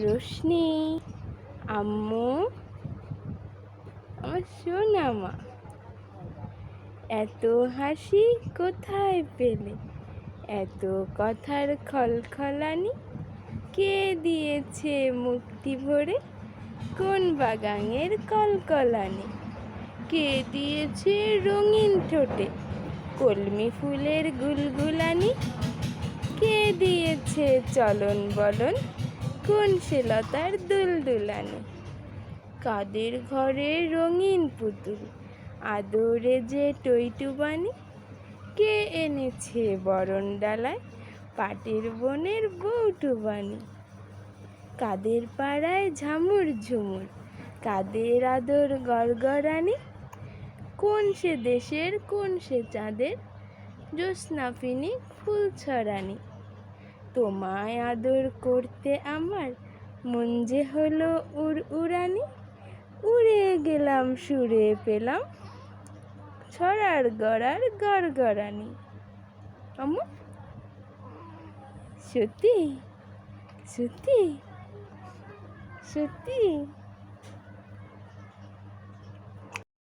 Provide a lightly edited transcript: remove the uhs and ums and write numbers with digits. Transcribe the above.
রোশনি, আম্মু, আমার সোনা মা, এত হাসি কোথায় পেলে? এত কথার খলখলানি কে দিয়েছে মুক্তি ভরে? কোন বাগানের কলকলানি কে দিয়েছে রঙিন ঠোঁটে কলমি ফুলের গুলগুলানি? কে দিয়েছে চলন বলন কোন সে লতার দুলদুলানি? কাদের ঘরে রঙিন পুতুল আদরে যে টইটুবানি? কে এনেছে বরণ ডালায় পাটের বনের বউটুবানি? কাদের পাড়ায় ঝামুর ঝুমুর কাদের আদর গড়গড়ানি? কোন সে দেশের কোন সে চাঁদের জ্যোৎস্নাফিনী ফুল ছড়ানি? তোমায় আদর করতে আমার মন যে হলো উড়ানি। উড়ে গেলাম সুরে পেলাম ছড়ার গড়ার গড়গড়ানি। আম্মু, সত্যি সত্যি সত্যি।